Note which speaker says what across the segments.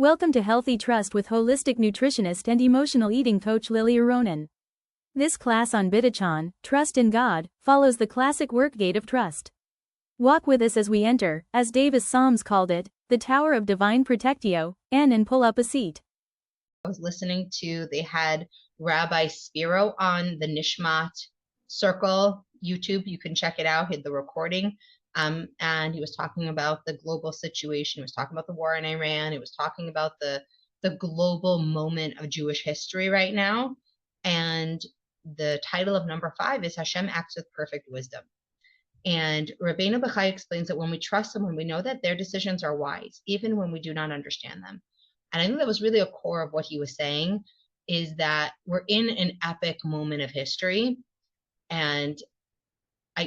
Speaker 1: Welcome to Healthy Trust with holistic nutritionist and emotional eating coach Lily Aronin. This class on Bitachon, Trust in God, follows the classic workgate of trust. Walk with us as we enter, as Davis Psalms called it, the Tower of Divine Protectio, and pull up a seat.
Speaker 2: I was listening to, they had Rabbi Spiro on the Nishmat Circle YouTube. You can check it out, hit the recording. And he was talking about the global situation. He was talking about the war in Iran. He was talking about the global moment of Jewish history right now. And the title of number 5 is Hashem Acts with Perfect Wisdom. And Rabbeinu Bachai explains that when we trust someone, we know that their decisions are wise, even when we do not understand them. And I think that was really a core of what he was saying, is that we're in an epic moment of history. And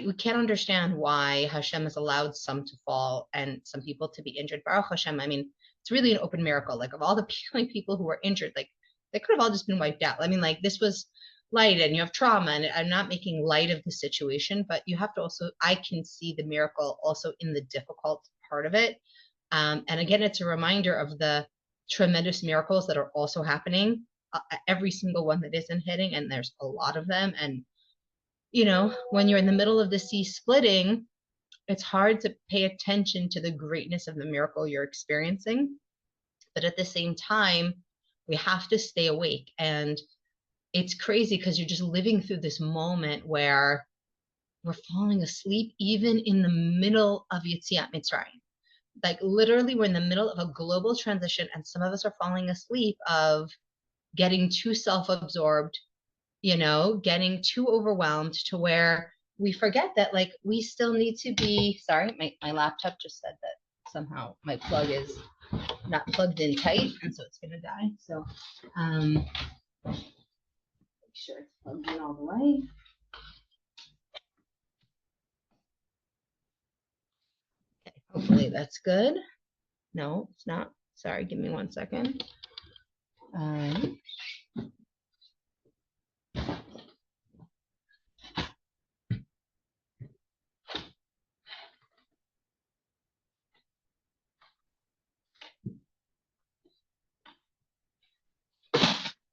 Speaker 2: we can't understand why Hashem has allowed some to fall and some people to be injured. Baruch Hashem, I mean, it's really an open miracle. Like, of all the people who were injured, like, they could have all just been wiped out. I mean, like, this was light and you have trauma, and I'm not making light of the situation, but you have to also, I can see the miracle also in the difficult part of it. And again, it's a reminder of the tremendous miracles that are also happening, every single one that isn't hitting, and there's a lot of them. And you know, when you're in the middle of the sea splitting, it's hard to pay attention to the greatness of the miracle you're experiencing. But at the same time, we have to stay awake. And it's crazy because you're just living through this moment where we're falling asleep, even in the middle of Yetziat Mitzrayim. Like, literally, we're in the middle of a global transition, and some of us are falling asleep of getting too self-absorbed, you know, getting too overwhelmed to where we forget that, like, we still need to be, sorry, my laptop just said that somehow my plug is not plugged in tight, and so it's going to die. So, make sure it's plugged in all the way. Okay, hopefully that's good. No, it's not. Sorry, give me 1 second.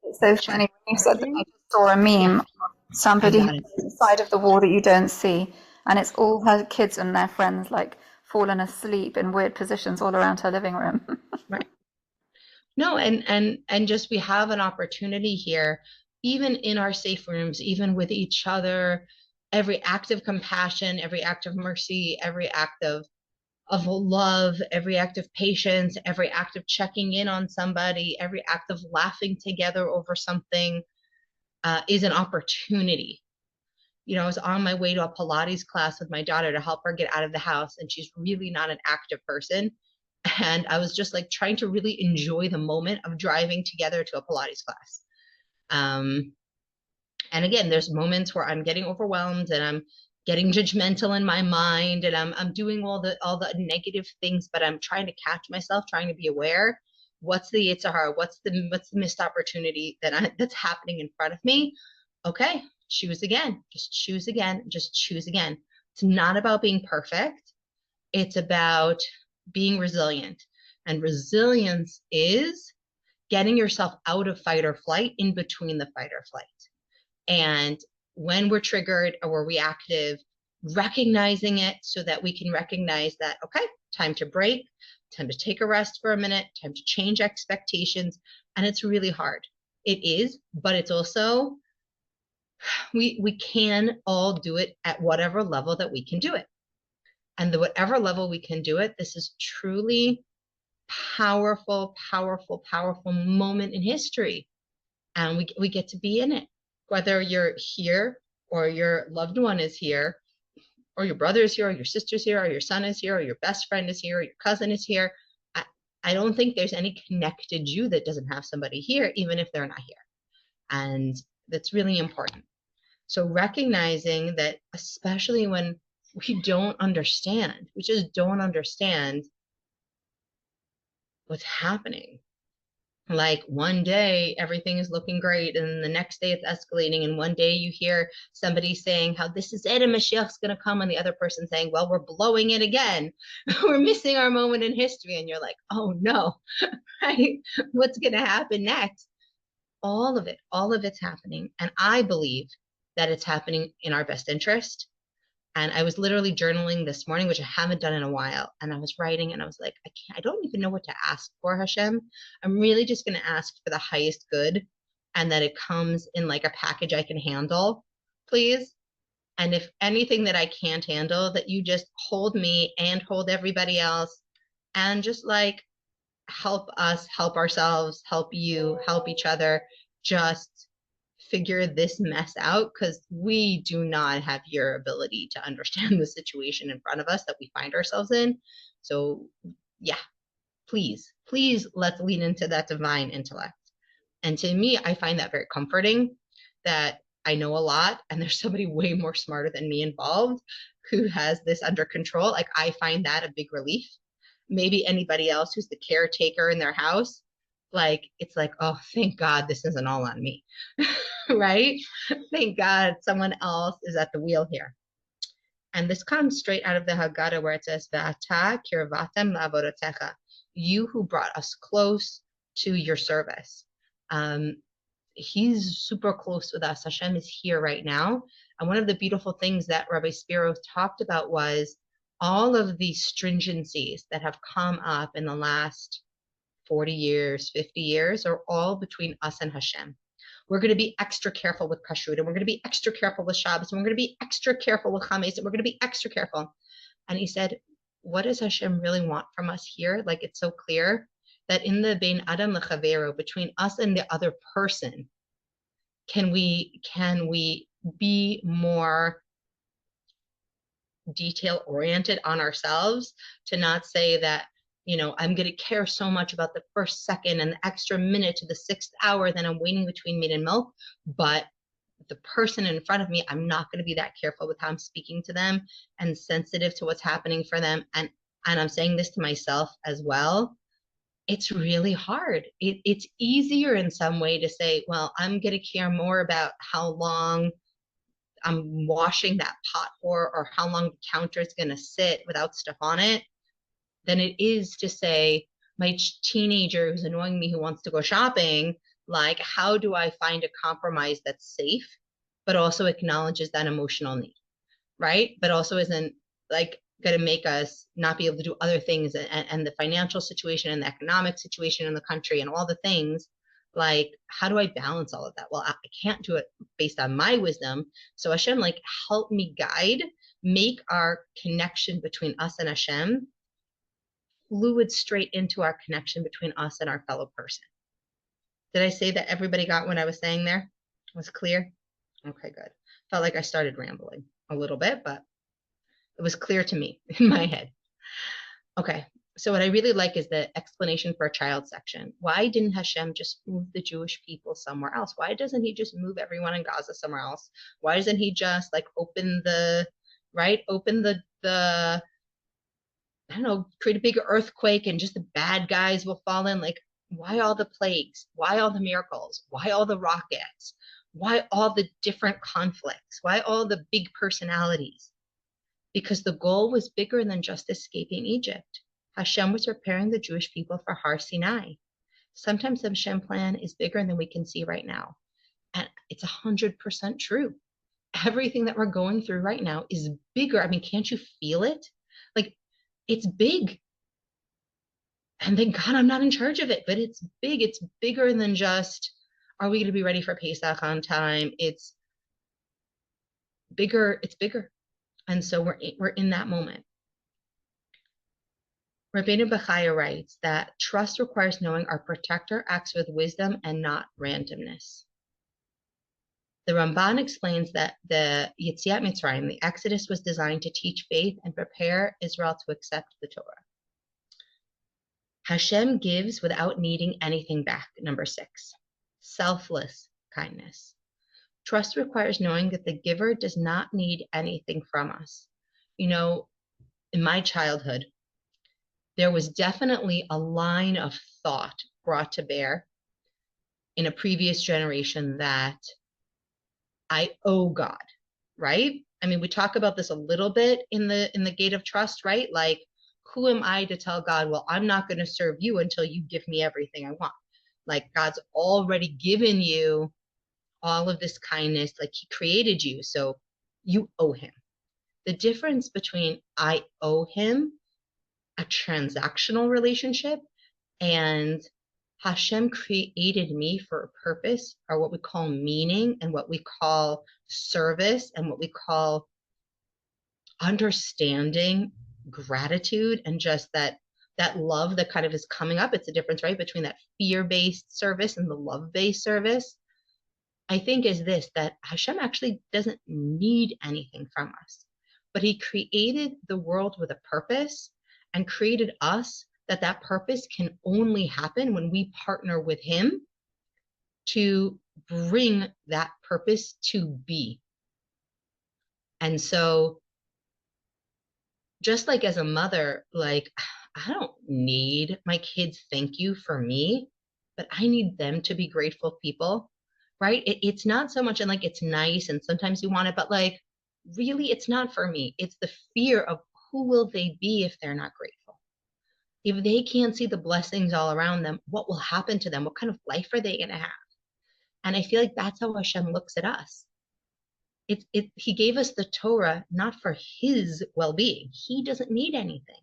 Speaker 3: It's so funny when you said that. I just saw a meme of somebody side of the wall that you don't see, and it's all her kids and their friends, like, fallen asleep in weird positions all around her living room.
Speaker 2: Right. No, and just, we have an opportunity here, even in our safe rooms, even with each other, every act of compassion, every act of mercy, every act of love, every act of patience, every act of checking in on somebody, every act of laughing together over something is an opportunity. You know, I was on my way to a Pilates class with my daughter to help her get out of the house, and she's really not an active person. And I was just, like, trying to really enjoy the moment of driving together to a Pilates class. And again, there's moments where I'm getting overwhelmed and I'm getting judgmental in my mind, and I'm doing all the negative things, but I'm trying to catch myself, trying to be aware. What's the Yetzer Hara? What's the missed opportunity that's happening in front of me? Okay, choose again. Just choose again. Just choose again. It's not about being perfect. It's about being resilient. And resilience is getting yourself out of fight or flight, in between the fight or flight. And when we're triggered or we're reactive, recognizing it so that we can recognize that, okay, time to break, time to take a rest for a minute, time to change expectations. And it's really hard. It is, but it's also, we can all do it at whatever level that we can do it. And whatever level we can do it, this is truly powerful, powerful, powerful moment in history. And we get to be in it. Whether you're here or your loved one is here, or your brother is here, or your sister's here, or your son is here, or your best friend is here, or your cousin is here. I don't think there's any connected Jew that doesn't have somebody here, even if they're not here. And that's really important. So recognizing that, especially when we don't understand, we just don't understand what's happening. Like one day everything is looking great, and then the next day it's escalating, and one day you hear somebody saying how this is it and Mashiach's going to come, and the other person saying, well, we're blowing it again. We're missing our moment in history, and you're like, oh no, right? What's going to happen next? All of it's happening, and I believe that it's happening in our best interest. And I was literally journaling this morning, which I haven't done in a while. And I was writing and I was like, I don't even know what to ask for, Hashem. I'm really just going to ask for the highest good, and that it comes in like a package I can handle, please. And if anything that I can't handle, that you just hold me and hold everybody else, and just like help us, help ourselves, help you, help each other, just figure this mess out, because we do not have your ability to understand the situation in front of us that we find ourselves in. So yeah, please let's lean into that divine intellect. And to me, I find that very comforting, that I know a lot and there's somebody way more smarter than me involved who has this under control. Like, I find that a big relief. Maybe anybody else who's the caretaker in their house, like, it's like, oh, thank God this isn't all on me. Right? Thank God someone else is at the wheel here. And this comes straight out of the Haggadah, where it says, V'ata kirvatem la'avodotecha, you who brought us close to your service. He's super close with us. Hashem is here right now. And one of the beautiful things that Rabbi Spiro talked about was all of the stringencies that have come up in the last 40 years, 50 years, are all between us and Hashem. We're going to be extra careful with kashrut, and we're going to be extra careful with Shabbos, and we're going to be extra careful with chametz, and we're going to be extra careful. And he said, what does Hashem really want from us here? Like, it's so clear that in the bein adam lechavero, between us and the other person, can we be more detail oriented on ourselves, to not say that, you know, I'm going to care so much about the first second and the extra minute to the 6th hour, then I'm waiting between meat and milk, but the person in front of me, I'm not going to be that careful with how I'm speaking to them and sensitive to what's happening for them. And I'm saying this to myself as well. It's really hard. It's easier in some way to say, well, I'm going to care more about how long I'm washing that pot for, or how long the counter is going to sit without stuff on it, than it is to say, my teenager who's annoying me, who wants to go shopping, like, how do I find a compromise that's safe, but also acknowledges that emotional need, right? But also isn't like going to make us not be able to do other things, and the financial situation and the economic situation in the country and all the things. Like, how do I balance all of that? Well, I can't do it based on my wisdom. So Hashem, like, help me guide, make our connection between us and Hashem fluid straight into our connection between us and our fellow person. Did I say that everybody got what I was saying there? Was clear? Okay, good. Felt like I started rambling a little bit, but it was clear to me in my head. Okay, so what I really like is the explanation for a child section. Why didn't Hashem just move the Jewish people somewhere else? Why doesn't he just move everyone in Gaza somewhere else? Why doesn't he just like open the I don't know, create a big earthquake and just the bad guys will fall in? Like, why all the plagues? Why all the miracles? Why all the rockets? Why all the different conflicts? Why all the big personalities? Because the goal was bigger than just escaping Egypt. Hashem was preparing the Jewish people for Har Sinai. Sometimes the Hashem plan is bigger than we can see right now. And it's 100% true. Everything that we're going through right now is bigger. I mean, can't you feel it? Like, it's big. And thank God I'm not in charge of it, but it's big. It's bigger than just, are we going to be ready for Pesach on time? It's bigger. It's bigger. And so we're in that moment. Rabbeinu Bechaya writes that trust requires knowing our protector acts with wisdom and not randomness. The Ramban explains that the Yetziat Mitzrayim, the Exodus, was designed to teach faith and prepare Israel to accept the Torah. Hashem gives without needing anything back. Number 6, selfless kindness. Trust requires knowing that the giver does not need anything from us. You know, in my childhood, there was definitely a line of thought brought to bear in a previous generation that I owe God, right? I mean, we talk about this a little bit in the gate of trust, right? Like, who am I to tell God, well, I'm not going to serve you until you give me everything I want? Like, God's already given you all of this kindness, like he created you, so you owe him. The difference between I owe him, a transactional relationship, and Hashem created me for a purpose, or what we call meaning, and what we call service, and what we call understanding, gratitude, and just that love that kind of is coming up. It's a difference, right, between that fear-based service and the love-based service. I think is this, that Hashem actually doesn't need anything from us, but he created the world with a purpose and created us that purpose can only happen when we partner with him to bring that purpose to be. And so just like as a mother, like, I don't need my kids thank you for me, but I need them to be grateful people, right? It's not so much, and like, it's nice and sometimes you want it, but like, really, it's not for me. It's the fear of who will they be if they're not grateful? If they can't see the blessings all around them, what will happen to them? What kind of life are they going to have? And I feel like that's how Hashem looks at us. He gave us the Torah not for his well-being. He doesn't need anything.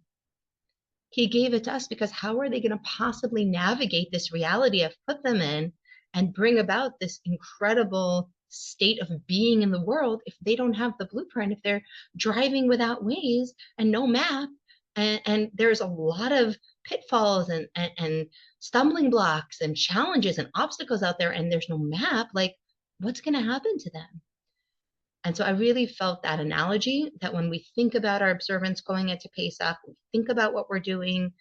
Speaker 2: He gave it to us because how are they going to possibly navigate this reality I've put them in and bring about this incredible state of being in the world if they don't have the blueprint, if they're driving without Waze and no map, and there's a lot of pitfalls and stumbling blocks and challenges and obstacles out there, and there's no map, like, what's going to happen to them? And so I really felt that analogy, that when we think about our observance going into Pesach, we think about what we're doing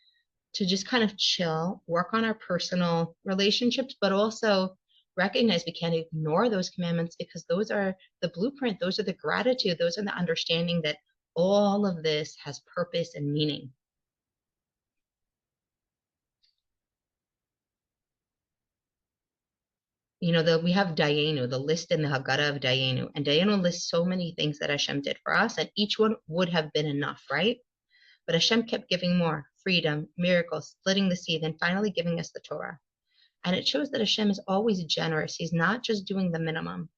Speaker 2: to just kind of chill, work on our personal relationships, but also recognize we can't ignore those commandments because those are the blueprint, those are the gratitude, those are the understanding that all of this has purpose and meaning. You know, we have Dayenu, the list in the Haggadah of Dayenu, and Dayenu lists so many things that Hashem did for us, and each one would have been enough, right? But Hashem kept giving more: freedom, miracles, splitting the sea, then finally giving us the Torah. And it shows that Hashem is always generous. He's not just doing the minimum.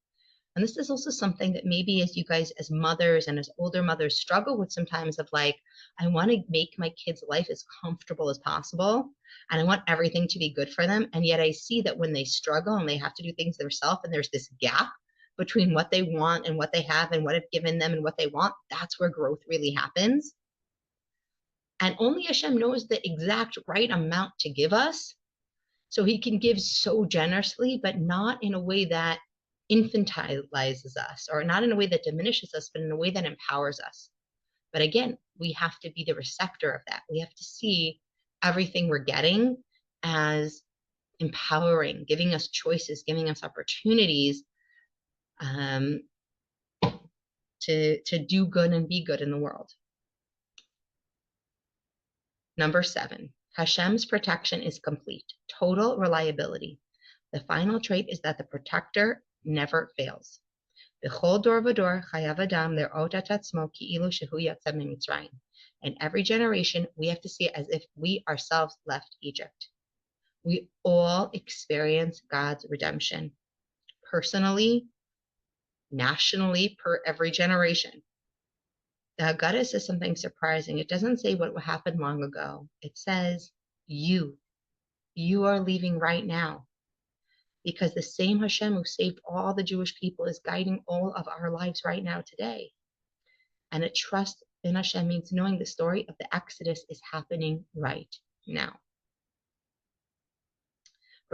Speaker 2: And this is also something that maybe as you guys, as mothers and as older mothers, struggle with sometimes, of like, I want to make my kids' life as comfortable as possible, and I want everything to be good for them. And yet I see that when they struggle and they have to do things themselves, and there's this gap between what they want and what they have and what I've given them and what they want, that's where growth really happens. And only Hashem knows the exact right amount to give us. So he can give so generously, but not in a way that infantilizes us, or not in a way that diminishes us, but in a way that empowers us. But again, we have to be the receptor of that. We have to see everything we're getting as empowering, giving us choices, giving us opportunities to do good and be good in the world. Number 7, Hashem's protection is complete, total reliability. The final trait is that the protector never fails. In every generation, we have to see it as if we ourselves left Egypt. We all experience God's redemption, personally, nationally, per every generation. The Haggadah says something surprising. It doesn't say what happened long ago. It says, you are leaving right now. Because the same Hashem who saved all the Jewish people is guiding all of our lives right now today. And a trust in Hashem means knowing the story of the Exodus is happening right now.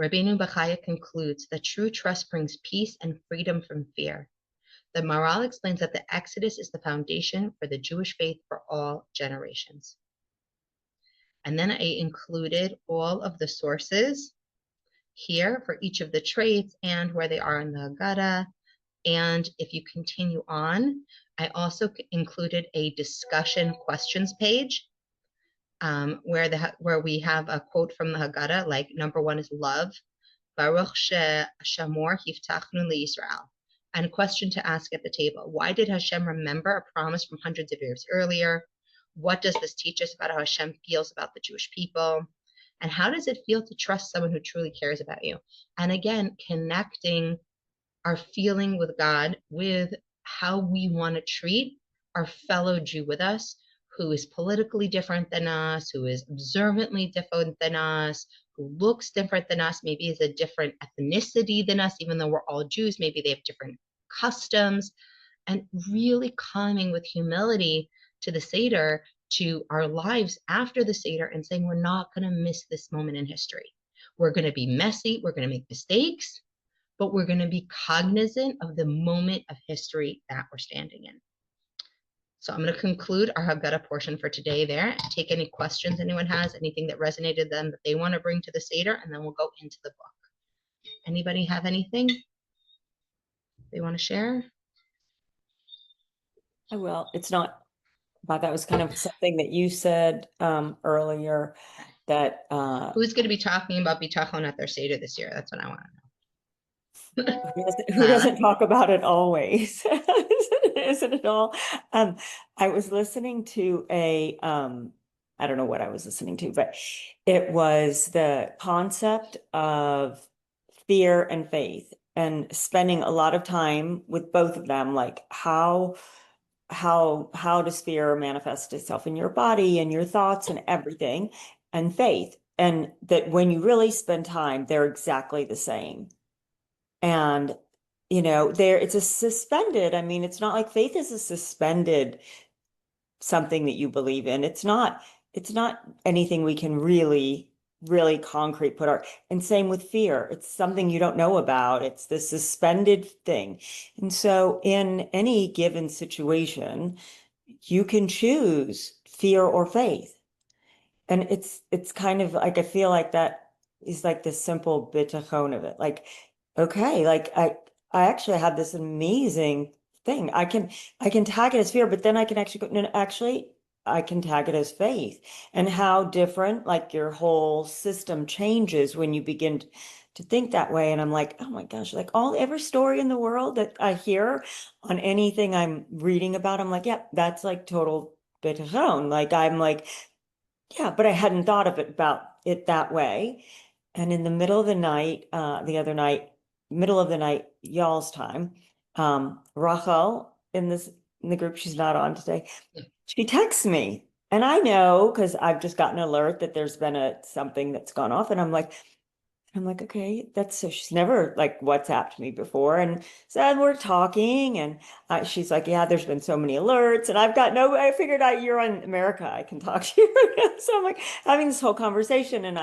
Speaker 2: Rabbeinu Bachaya concludes that true trust brings peace and freedom from fear. The Maharal explains that the Exodus is the foundation for the Jewish faith for all generations. And then I included all of the sources here for each of the traits and where they are in the Haggadah. And if you continue on, I also included a discussion questions page where we have a quote from the Haggadah, like number 1 is love. Baruch she'ashamor hiftachnu liYisrael. And question to ask at the table. Why did Hashem remember a promise from hundreds of years earlier? What does this teach us about how Hashem feels about the Jewish people? And how does it feel to trust someone who truly cares about you? And again, connecting our feeling with God with how we want to treat our fellow Jew with us, who is politically different than us, who is observantly different than us, who looks different than us, maybe is a different ethnicity than us, even though we're all Jews, maybe they have different customs, and really coming with humility to the Seder, to our lives after the Seder, and saying, we're not going to miss this moment in history. We're going to be messy, we're going to make mistakes, but we're going to be cognizant of the moment of history that we're standing in. So I'm going to conclude our Haggadah portion for today there, and take any questions anyone has, anything that resonated them that they want to bring to the Seder, and then we'll go into the book. Anybody have anything they want to share?
Speaker 4: I will. It's not, but that was kind of something that you said earlier, that
Speaker 2: Who's going to be talking about Bitachon at their Seder this year? That's what I want to know.
Speaker 4: who doesn't talk about it always? Isn't it all? I was listening to a I don't know what I was listening to, but it was the concept of fear and faith, and spending a lot of time with both of them, like how does fear manifest itself in your body and your thoughts and everything, and faith, and that when you really spend time, they're exactly the same. And it's a suspended, I mean, it's not like faith is a suspended something that you believe in. It's not anything we can really concrete and same with fear. It's something you don't know about. It's the suspended thing. And so in any given situation, you can choose fear or faith. And it's kind of like, I feel like that is like the simple bitachon of it. Like, okay, like I actually had this amazing thing. I can tag it as fear, but then I can actually go, no, actually, I can tag it as faith. And how different, like, your whole system changes when you begin to think that way. And I'm like, oh my gosh, like every story in the world that I hear on anything I'm reading about, I'm like, yeah, that's like total bitachon. Like, I'm like, yeah, but I hadn't thought of it about it that way. And in the middle of the night, the other night, middle of the night, y'all's time, Rachel in the group, she's not on today, she texts me. And I know, because I've just gotten an alert that there's been something that's gone off. And I'm like, okay, that's so, she's never like WhatsApped me before. And so we're talking, and she's like, yeah, there's been so many alerts, and I figured out you're in America, I can talk to you. So I'm like having this whole conversation, and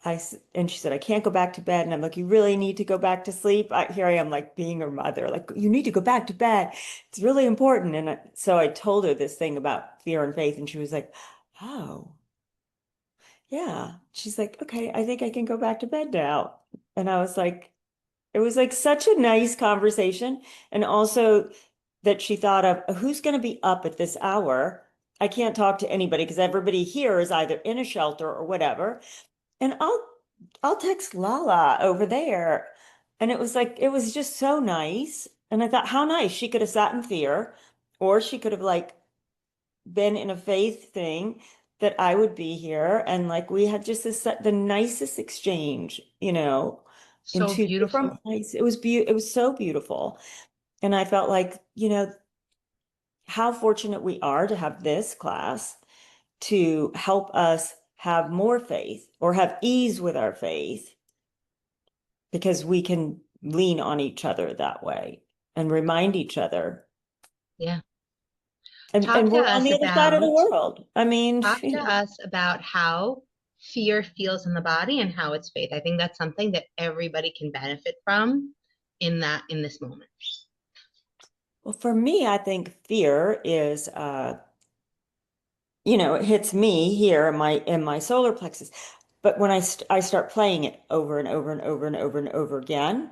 Speaker 4: and she said, I can't go back to bed. And I'm like, you really need to go back to sleep. Here I am, like being her mother, like, you need to go back to bed. It's really important. And so I told her this thing about fear and faith, and she was like, oh, yeah. She's like, okay, I think I can go back to bed now. And I was like, it was like such a nice conversation. And also that she thought of, who's going to be up at this hour? I can't talk to anybody because everybody here is either in a shelter or whatever. And I'll text Lala over there. And it was just so nice. And I thought, how nice. She could have sat in fear, or she could have like been in a faith thing, that I would be here. And like, we had just the nicest exchange, in
Speaker 2: So
Speaker 4: two
Speaker 2: beautiful.
Speaker 4: different places. It was so beautiful. And I felt like, how fortunate we are to have this class to help us have more faith, or have ease with our faith, because we can lean on each other that way and remind each other.
Speaker 2: Yeah.
Speaker 4: And we're on the other side of the world. I mean,
Speaker 2: talk to us about how fear feels in the body and how it's faith. I think that's something that everybody can benefit from in this moment.
Speaker 4: Well, for me, I think fear is, it hits me here in my solar plexus. But when I start playing it over and over and over and over and over again,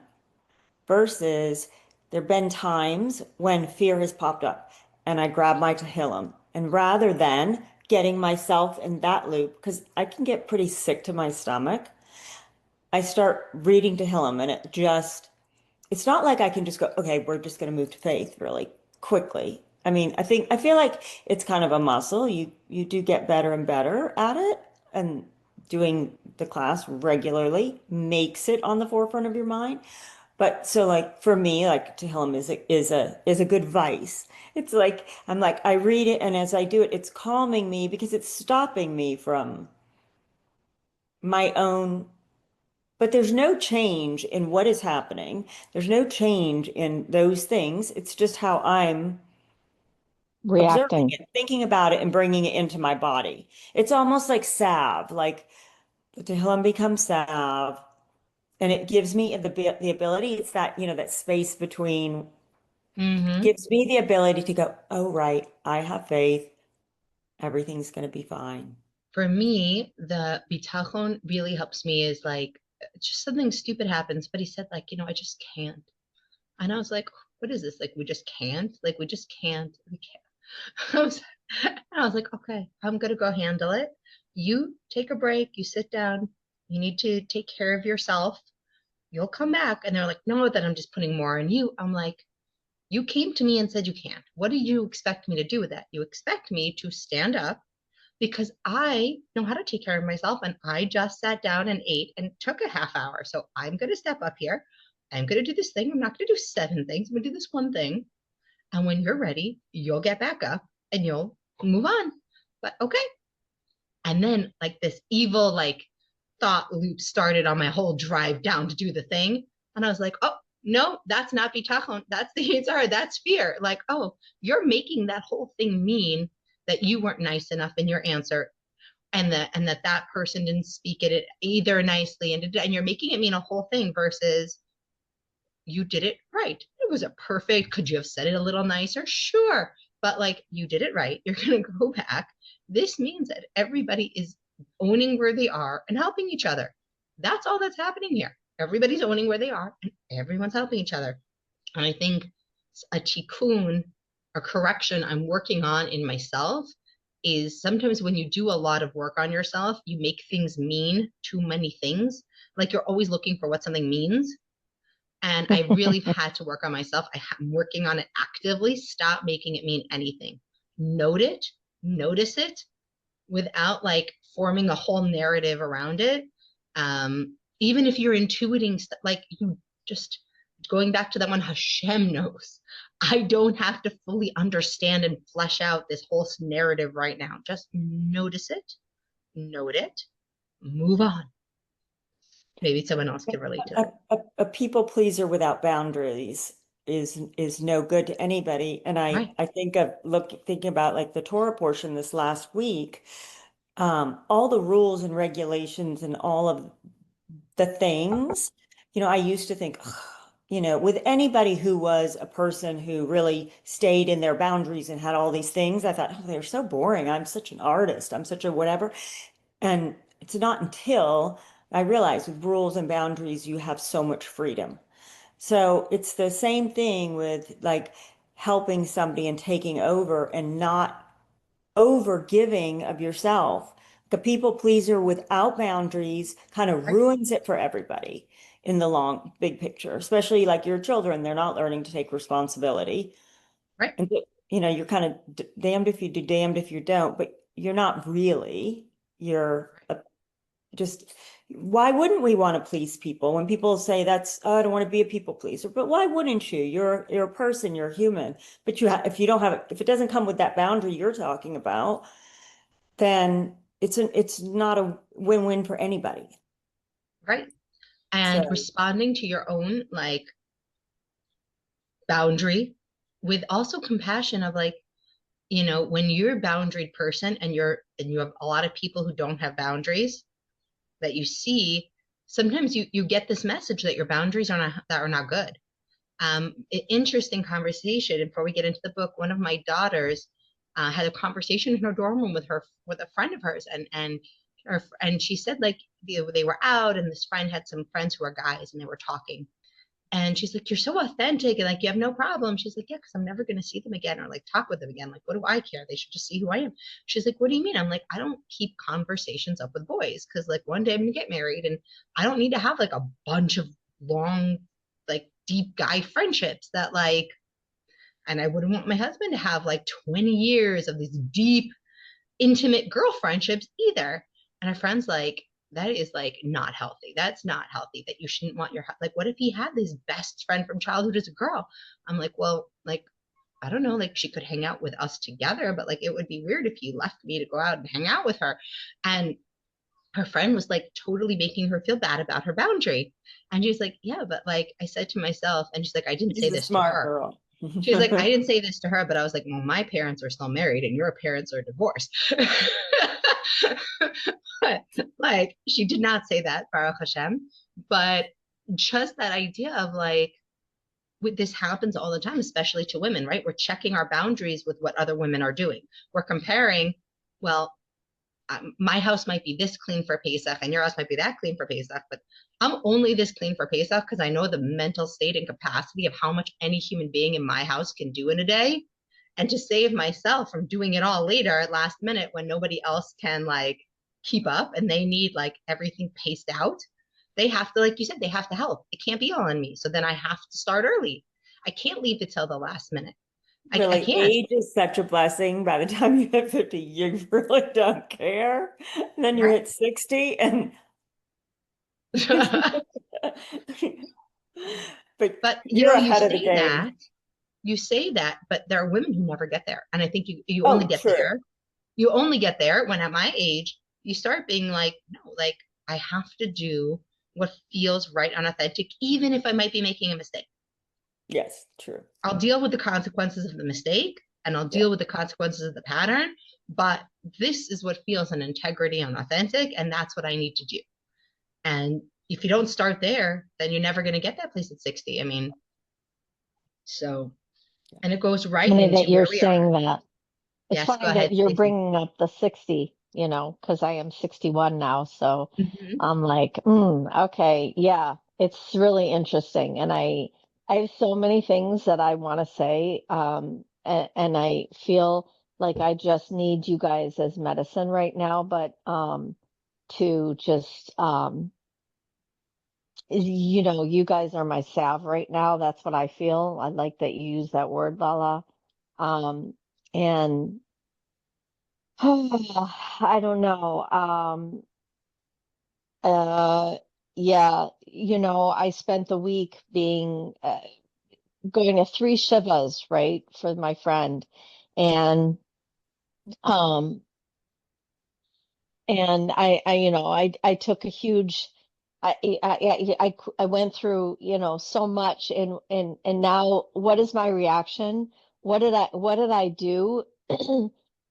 Speaker 4: versus there've been times when fear has popped up and I grab my Tehillim, and rather than getting myself in that loop, because I can get pretty sick to my stomach, I start reading Tehillim, and it's not like I can just go, okay, we're just going to move to faith really quickly. I mean, I feel like it's kind of a muscle. You do get better and better at it, and doing the class regularly makes it on the forefront of your mind. But so like for me, like Tehillim is a good vice. It's like I'm like I read it, and as I do it, it's calming me because it's stopping me from my own, but there's no change in what is happening. There's no change in those things. It's just how I'm observing
Speaker 5: Reacting.
Speaker 4: it, thinking about it, and bringing it into my body. It's almost like salve, like the Tehillim becomes salve, and it gives me the ability. It's that, that space between,
Speaker 2: Mm-hmm.
Speaker 4: gives me the ability to go, oh, right, I have faith. Everything's going to be fine.
Speaker 2: For me, the bitachon really helps me is like just something stupid happens, but he said like, I just can't. And I was like, what is this? Like we just can't? Like we just can't. We can't. I was like, okay, I'm gonna go handle it. You take a break, you sit down, you need to take care of yourself. You'll come back. And they're like, no, that I'm just putting more on you. I'm like, you came to me and said you can't. What do you expect me to do with that? You expect me to stand up because I know how to take care of myself and I just sat down and ate and took a half hour. So I'm going to step up here. I'm going to do this thing. I'm not going to do 7 things. I'm going to do this one thing. And when you're ready, you'll get back up and you'll move on. But okay. And then like this evil like thought loop started on my whole drive down to do the thing. And I was like, oh, no, that's not bitachon. That's the answer. That's fear. Like, oh, you're making that whole thing mean that you weren't nice enough in your answer and that person didn't speak it either nicely and you're making it mean a whole thing versus you did it right. It was a perfect, could you have said it a little nicer? Sure. But like you did it right. You're going to go back. This means that everybody is owning where they are and helping each other. That's all that's happening here. Everybody's owning where they are and everyone's helping each other. And I think a tikkun, a correction I'm working on in myself is sometimes when you do a lot of work on yourself, you make things mean too many things. Like you're always looking for what something means. And I really had to work on myself. I'm working on it actively. Stop making it mean anything. Note it, notice it without like forming a whole narrative around it. Even if you're intuiting, like you just going back to that one, Hashem knows. I don't have to fully understand and flesh out this whole narrative right now. Just notice it, note it, move on. Maybe someone else can relate to that.
Speaker 4: A people pleaser without boundaries is no good to anybody. And
Speaker 2: Right.
Speaker 4: I think of thinking about like the Torah portion this last week, all the rules and regulations and all of the things, I used to think, with anybody who was a person who really stayed in their boundaries and had all these things, I thought, oh, they're so boring. I'm such an artist. I'm such a whatever. And it's not until I realized with rules and boundaries, you have so much freedom. So it's the same thing with like helping somebody and taking over and not over giving of yourself. The people pleaser without boundaries kind of
Speaker 2: Right.
Speaker 4: ruins it for everybody in the long, big picture, especially like your children. They're not learning to take responsibility.
Speaker 2: Right.
Speaker 4: And, you're kind of damned if you do, damned if you don't, but you're not really. You're just, why wouldn't we want to please people when people say that's, oh, I don't want to be a people pleaser, but why wouldn't you? You're a person, you're human, but if you don't have it, if it doesn't come with that boundary you're talking about, then it's not a win-win for anybody.
Speaker 2: Right. And
Speaker 4: So
Speaker 2: responding to your own like boundary with also compassion of like, when you're a boundaried person and you have a lot of people who don't have boundaries that you see, sometimes you get this message that your boundaries are not good. Interesting conversation. And before we get into the book, one of my daughters had a conversation in her dorm room with a friend of hers, and she said like they were out, and this friend had some friends who are guys, and they were talking, And she's like, you're so authentic and like you have no problem. She's like, yeah, because I'm never going to see them again or like talk with them again. Like, what do I care? They should just see who I am. She's like, what do you mean? I'm like, I don't keep conversations up with boys because like one day I'm going to get married and I don't need to have like a bunch of long, like deep guy friendships that like, and I wouldn't want my husband to have like 20 years of these deep, intimate girl friendships either. And her friend's like, that is like not healthy. That's not healthy. That you shouldn't want your like. What if he had his best friend from childhood as a girl? I'm like, well, like I don't know. Like she could hang out with us together, but like it would be weird if you left me to go out and hang out with her. And her friend was like totally making her feel bad about her boundary. And she's like, yeah, but like I said to myself, and she's like, I didn't say
Speaker 4: She's a
Speaker 2: this to
Speaker 4: smart
Speaker 2: her.
Speaker 4: girl.
Speaker 2: She's like, I didn't say this to her, but I was like, well, my parents are still married and your parents are divorced. But like, she did not say that, Baruch Hashem. But just that idea of like, this happens all the time, especially to women, right? We're checking our boundaries with what other women are doing. We're comparing, well, my house might be this clean for Pesach and your house might be that clean for Pesach, but I'm only this clean for Pesach because I know the mental state and capacity of how much any human being in my house can do in a day. And to save myself from doing it all later at last minute when nobody else can like keep up and they need like everything paced out, they have to, like you said, they have to help. It can't be all on me. So then I have to start early. I can't leave it till the last minute. I
Speaker 4: Really,
Speaker 2: can't.
Speaker 4: age is such a blessing. By the time you hit 50, you really don't care. And then you
Speaker 2: Right.
Speaker 4: hit 60 and but
Speaker 2: you
Speaker 4: you're
Speaker 2: know, you
Speaker 4: ahead of the
Speaker 2: say
Speaker 4: game.
Speaker 2: that, but there are women who never get there. And I think you only
Speaker 4: Oh,
Speaker 2: get
Speaker 4: true.
Speaker 2: there. You only get there when at my age, you start being like, no, like I have to do what feels right and authentic, even if I might be making a mistake.
Speaker 4: Yes, true.
Speaker 2: I'll deal with the consequences of the mistake and I'll
Speaker 4: Yeah.
Speaker 2: deal with the consequences of the pattern. But this is what feels an integrity and authentic. And that's what I need to do. And if you don't start there, then you're never going to get that place at 60. I mean, so, and it goes right
Speaker 5: Funny
Speaker 2: into
Speaker 5: that you're
Speaker 2: where we are.
Speaker 5: saying that. It's
Speaker 2: Yes, go
Speaker 5: funny that
Speaker 2: ahead,
Speaker 5: you're
Speaker 2: Stacey.
Speaker 5: bringing up the 60, because I am 61 now. So
Speaker 2: Mm-hmm.
Speaker 5: I'm like, okay, yeah, it's really interesting. And I have so many things that I want to say. And I feel like I just need you guys as medicine right now, but to just, you guys are my salve right now. That's what I feel. I like that you use that word, Lala. And I don't know. Uh, yeah, I spent the week going to three Shivas, right, for my friend. And, um, and I took a huge, I went through, so much and now what is my reaction? What did I do?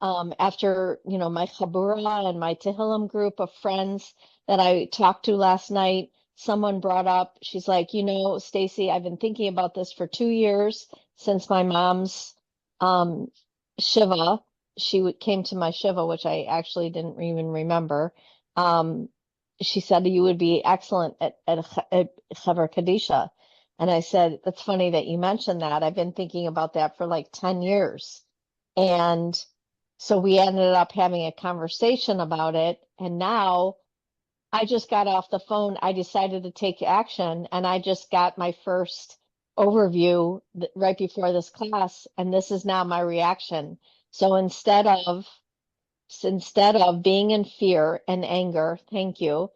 Speaker 5: After, my Chabura and my Tehillim group of friends that I talked to last night, someone brought up, she's like, Stacy, I've been thinking about this for 2 years since my mom's Shiva. She came to my Shiva, which I actually didn't even remember. Um, she said you would be excellent at Chaver Kadisha. And I said, that's funny that you mentioned that. I've been thinking about that for like 10 years. And so we ended up having a conversation about it. And now I just got off the phone. I decided to take action and I just got my first overview right before this class. And this is now my reaction. So instead of being in fear and anger, thank you,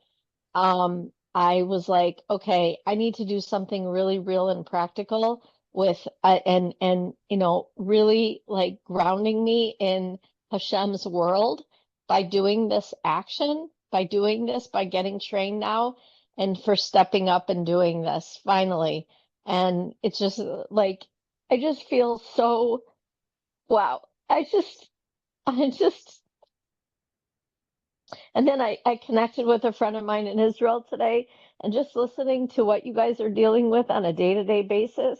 Speaker 5: I was like, okay, I need to do something really real and practical with and really like grounding me in Hashem's world by doing this action, by getting trained now, and for stepping up and doing this finally. And it's just like I just feel so wow. I just And then I connected with a friend of mine in Israel today, and just listening to what you guys are dealing with on a day-to-day basis.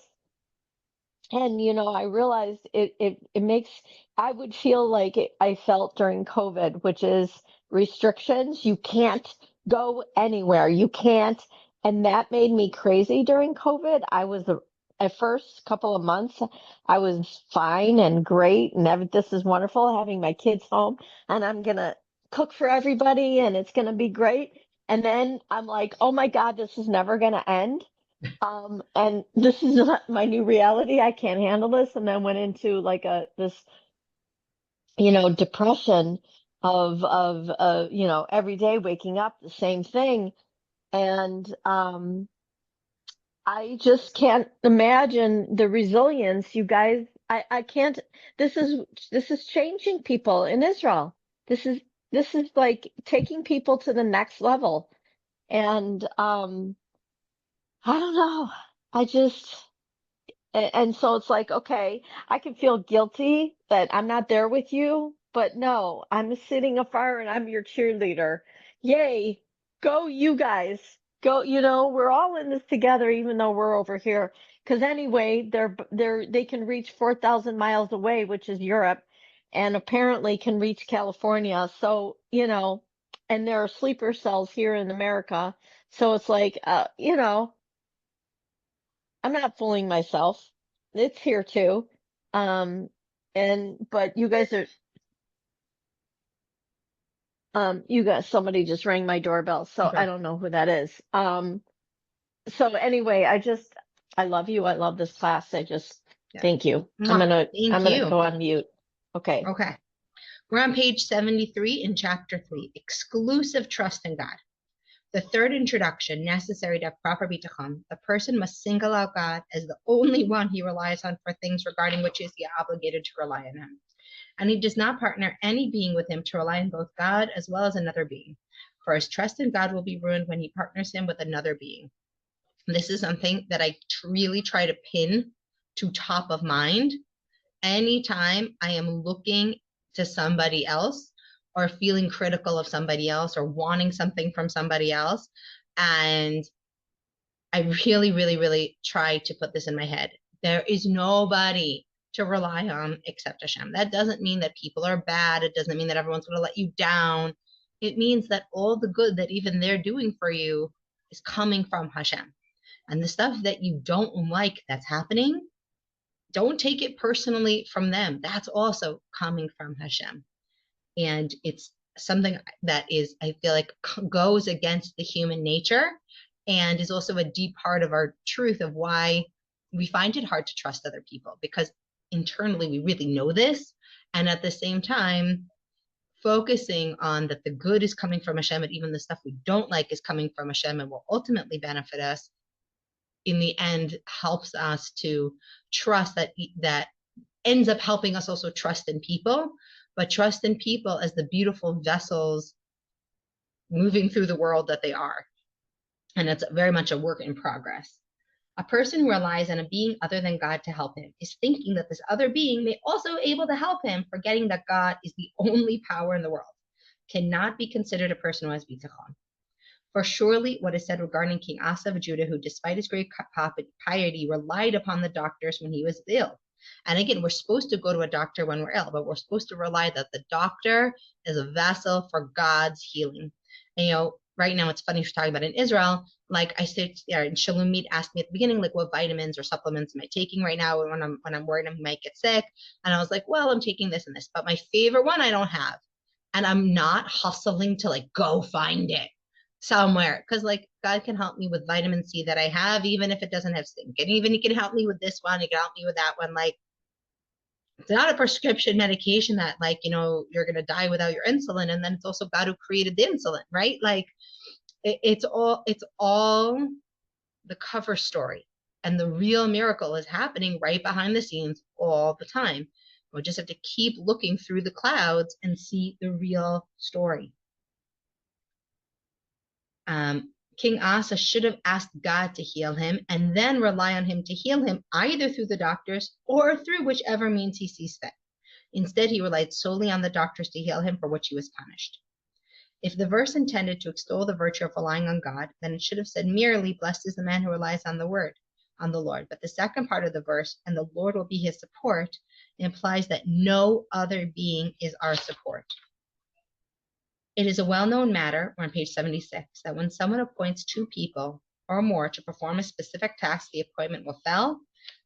Speaker 5: And, I realized it makes, I would feel like I felt during COVID, which is restrictions. You can't go anywhere. You can't And that made me crazy during COVID. I was at first couple of months, I was fine and great, and this is wonderful having my kids home, and I'm gonna cook for everybody, and it's gonna be great. And then I'm like, oh my God, this is never gonna end. And this is not my new reality. I can't handle this. And then went into like this, depression of every day waking up the same thing. And I just can't imagine the resilience, you guys. I can't. This is changing people in Israel. This is this is like taking people to the next level. And I don't know. I just and so it's like, okay, I can feel guilty that I'm not there with you, but no, I'm sitting afar and I'm your cheerleader. Yay, go you guys. Go, we're all in this together, even though we're over here. Because anyway, they can reach 4,000 miles away, which is Europe, and apparently can reach California. So, and there are sleeper cells here in America. So it's like, I'm not fooling myself. It's here too. Um, but you guys, somebody just rang my doorbell, so
Speaker 2: Okay.
Speaker 5: I don't know who that is. So anyway, I love you. I love this class.
Speaker 2: Yeah.
Speaker 5: Thank you.
Speaker 2: Mwah.
Speaker 5: I'm gonna
Speaker 2: you.
Speaker 5: go on mute. Okay.
Speaker 2: Okay. We're on page 73 in chapter 3, exclusive trust in God. The third introduction necessary to have proper bitachon. The person must single out God as the only one he relies on for things regarding which is he obligated to rely on him. And he does not partner any being with him to rely on both God as well as another being. For his trust in God will be ruined when he partners him with another being. This is something that I really try to pin to top of mind anytime I am looking to somebody else or feeling critical of somebody else or wanting something from somebody else. And I really, really, really try to put this in my head. There is nobody to rely on except Hashem. That doesn't mean that people are bad. It doesn't mean that everyone's going to let you down. It means that all the good that even they're doing for you is coming from Hashem. And the stuff that you don't like that's happening, don't take it personally from them. That's also coming from Hashem. And it's something that is, I feel like, goes against the human nature and is also a deep part of our truth of why we find it hard to trust other people, because internally we really know this. And at the same time, focusing on that the good is coming from Hashem and even the stuff we don't like is coming from Hashem and will ultimately benefit us, in the end helps us to trust that ends up helping us also trust in people, but trust in people as the beautiful vessels moving through the world that they are. And it's very much a work in progress. A person who relies on a being other than God to help him is thinking that this other being may also be able to help him, forgetting that God is the only power in the world, cannot be considered a person who has bitachon. For surely what is said regarding King Asa of Judah, who despite his great piety relied upon the doctors when he was ill. And again, we're supposed to go to a doctor when we're ill, but we're supposed to rely that the doctor is a vessel for God's healing. And right now it's funny you're talking about in Israel, like I said, and Shalomit asked me at the beginning, like what vitamins or supplements am I taking right now when I'm worried I might get sick. And I was like, well, I'm taking this and this, but my favorite one I don't have. And I'm not hustling to like go find it somewhere, because like God can help me with vitamin C that I have, even if it doesn't have zinc, and even he can help me with this one, he can help me with that one. Like, it's not a prescription medication that like you're gonna die without your insulin, and then it's also God who created the insulin, right? Like it's all the cover story, and the real miracle is happening right behind the scenes all the time. We just have to keep looking through the clouds and see the real story. King Asa should have asked God to heal him and then rely on him to heal him, either through the doctors or through whichever means he sees fit. Instead, he relied solely on the doctors to heal him, for which he was punished. If the verse intended to extol the virtue of relying on God, then it should have said merely, blessed is the man who relies on the Lord. But the second part of the verse, and the Lord will be his support, implies that no other being is our support. It is a well-known matter, we're on page 76, that when someone appoints two people or more to perform a specific task, the appointment will fail,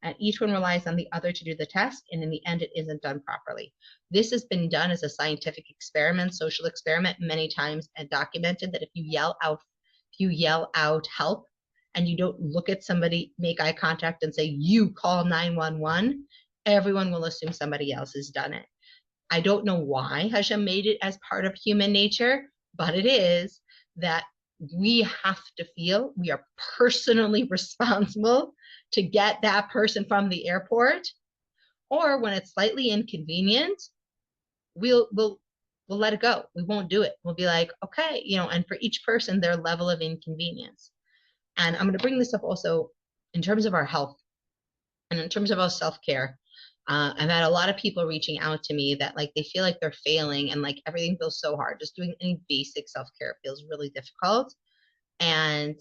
Speaker 2: and each one relies on the other to do the task, and in the end, it isn't done properly. This has been done as a scientific experiment, social experiment, many times, and documented that if you yell out help, and you don't look at somebody, make eye contact, and say, you call 911, everyone will assume somebody else has done it. I don't know why Hashem made it as part of human nature, but it is that we have to feel we are personally responsible to get that person from the airport, or when it's slightly inconvenient, we'll let it go. We won't do it. We'll be like, okay, and for each person, their level of inconvenience. And I'm going to bring this up also in terms of our health and in terms of our self-care. I've had a lot of people reaching out to me that like they feel like they're failing and like everything feels so hard. Just doing any basic self-care feels really difficult, and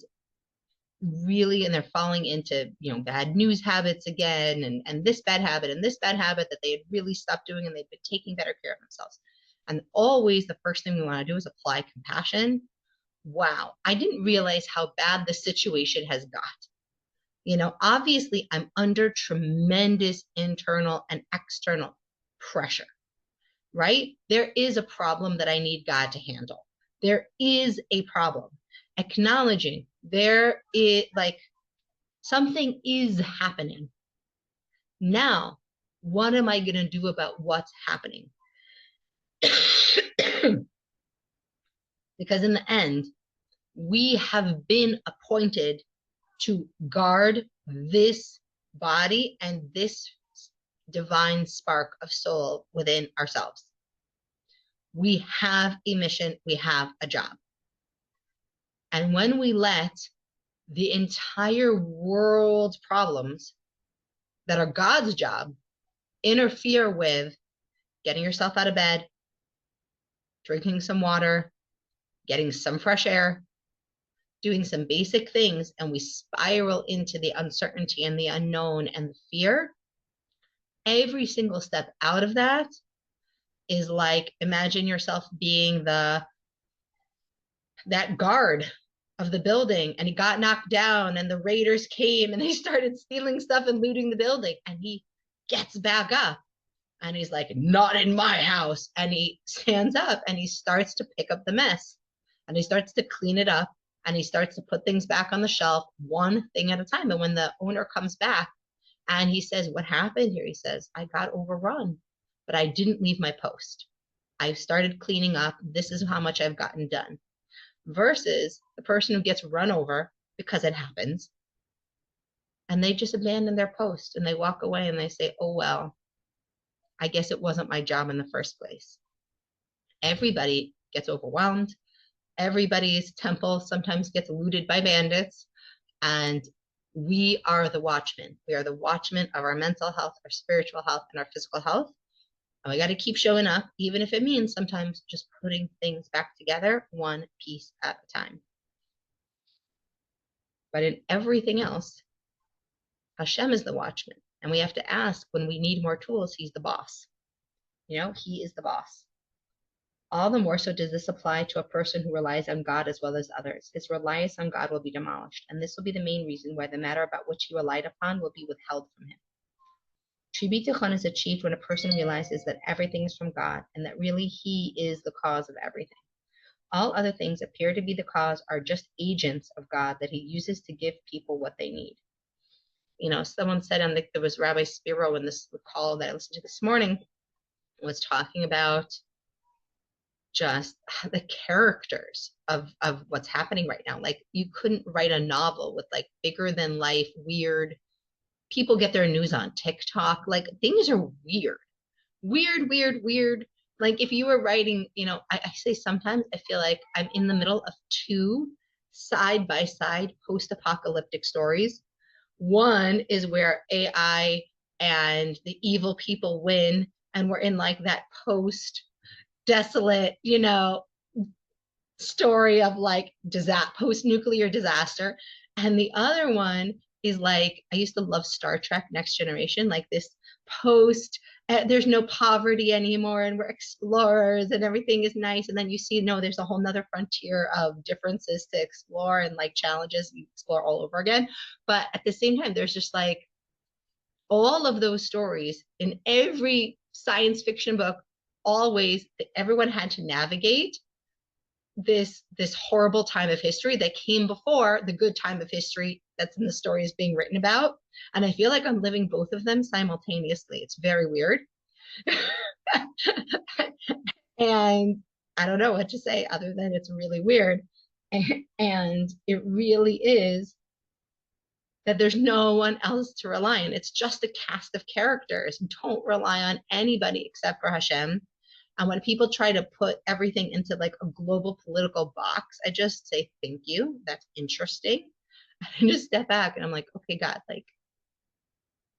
Speaker 2: they're falling into bad news habits again, and this bad habit and this bad habit that they had really stopped doing, and they've been taking better care of themselves. And always the first thing we want to do is apply compassion. Wow, I didn't realize how bad the situation has got. Obviously I'm under tremendous internal and external pressure, right? There is a problem that I need God to handle. There is a problem. Acknowledging there is something is happening. Now, what am I going to do about what's happening? Because in the end, we have been appointed to guard this body and this divine spark of soul within ourselves. We have a mission, we have a job. And when we let the entire world's problems that are God's job interfere with getting yourself out of bed, drinking some water, getting some fresh air, doing some basic things, and we spiral into the uncertainty and the unknown and the fear, every single step out of that is like, imagine yourself being that guard of the building, and he got knocked down and the raiders came and they started stealing stuff and looting the building, and he gets back up and he's like, not in my house. And he stands up and he starts to pick up the mess and he starts to clean it up. And he starts to put things back on the shelf, one thing at a time. And when the owner comes back and he says, what happened here? He says, I got overrun, but I didn't leave my post. I started cleaning up. This is how much I've gotten done. Versus the person who gets run over because it happens, and they just abandon their post and they walk away and they say, oh, well, I guess it wasn't my job in the first place. Everybody gets overwhelmed. Everybody's temple sometimes gets looted by bandits, and we are the watchmen. We are the watchmen of our mental health, our spiritual health, and our physical health. And we got to keep showing up, even if it means sometimes just putting things back together one piece at a time. But in everything else, Hashem is the watchman. And we have to ask when we need more tools, he's the boss. He is the boss. All the more so does this apply to a person who relies on God as well as others. His reliance on God will be demolished, and this will be the main reason why the matter about which he relied upon will be withheld from him. True Bitachon is achieved when a person realizes that everything is from God and that really he is the cause of everything. All other things appear to be the cause are just agents of God that he uses to give people what they need. Someone said there was Rabbi Spiro in this call that I listened to this morning, was talking about just the characters of what's happening right now. Like, you couldn't write a novel with like bigger than life, weird people get their news on TikTok. Like, things are weird. Like, if you were writing, I say sometimes I feel like I'm in the middle of two side by side post-apocalyptic stories. One is where AI and the evil people win, and we're in like that post-desolate, story of like post-nuclear disaster. And the other one is like, I used to love Star Trek Next Generation, like this post, there's no poverty anymore and we're explorers and everything is nice. And then you see, no, there's a whole nother frontier of differences to explore and like challenges you explore all over again. But at the same time, there's just like all of those stories in every science fiction book, always everyone had to navigate this horrible time of history that came before the good time of history that's in the stories being written about. And I feel like I'm living both of them simultaneously. It's very weird. And I don't know what to say other than it's really weird. And it really is that there's no one else to rely on. It's just a cast of characters. Don't rely on anybody except for Hashem. And when people try to put everything into like a global political box, I just say, thank you. That's interesting. And just step back and I'm like, okay, God, like,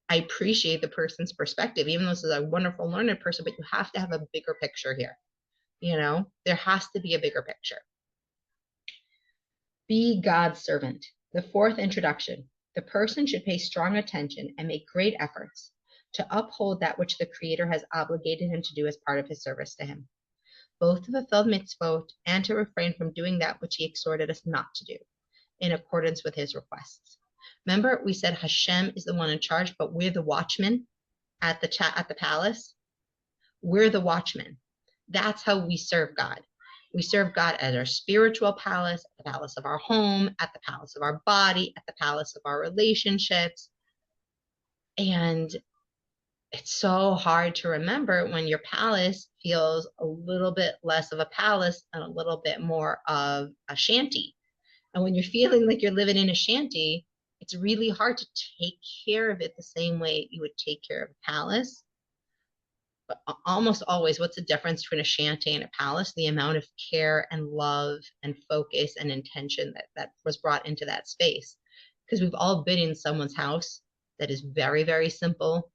Speaker 2: I appreciate the person's perspective, even though this is a wonderful learned person, but you have to have a bigger picture here. You know, there has to be a bigger picture. Be God's servant. The fourth introduction. The person should pay strong attention and make great efforts to uphold that which the Creator has obligated him to do as part of his service to him, both to fulfill mitzvot and to refrain from doing that which he exhorted us not to do, in accordance with his requests. Remember, we said Hashem is the one in charge, but we're the watchmen at the palace. We're the watchmen. That's how we serve God. We serve God at our spiritual palace, at the palace of our home, at the palace of our body, at the palace of our relationships. And it's so hard to remember when your palace feels a little bit less of a palace and a little bit more of a shanty. And when you're feeling like you're living in a shanty, it's really hard to take care of it the same way you would take care of a palace. But almost always, what's the difference between a shanty and a palace? The amount of care and love and focus and intention that was brought into that space. Because we've all been in someone's house that is very, very simple,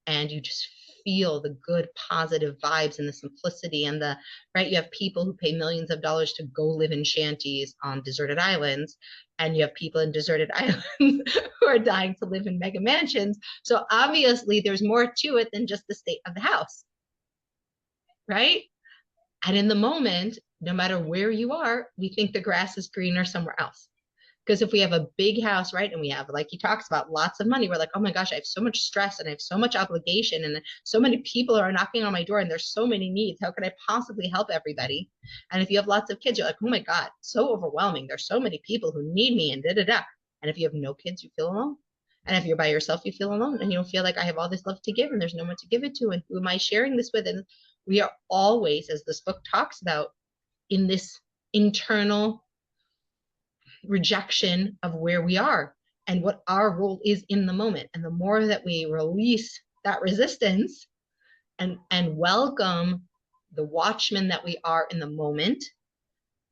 Speaker 2: and you just feel the good positive vibes and the simplicity and the right. You have people who pay millions of dollars to go live in shanties on deserted islands, and you have people in deserted islands who are dying to live in mega mansions. So obviously there's more to it than just the state of the house, right? And in the moment, no matter where you are, we think the grass is greener somewhere else. Because if we have a big house, right, and we have, like he talks about, lots of money, we're like, oh my gosh, I have so much stress and I have so much obligation and so many people are knocking on my door and there's so many needs. How could I possibly help everybody? And if you have lots of kids, you're like, oh my God, so overwhelming. There's so many people who need me and da-da-da. And if you have no kids, you feel alone. And if you're by yourself, you feel alone and you don't feel like I have all this love to give and there's no one to give it to. And who am I sharing this with? And we are always, as this book talks about, in this internal rejection of where we are and what our role is in the moment. And the more that we release that resistance and welcome the watchman that we are in the moment,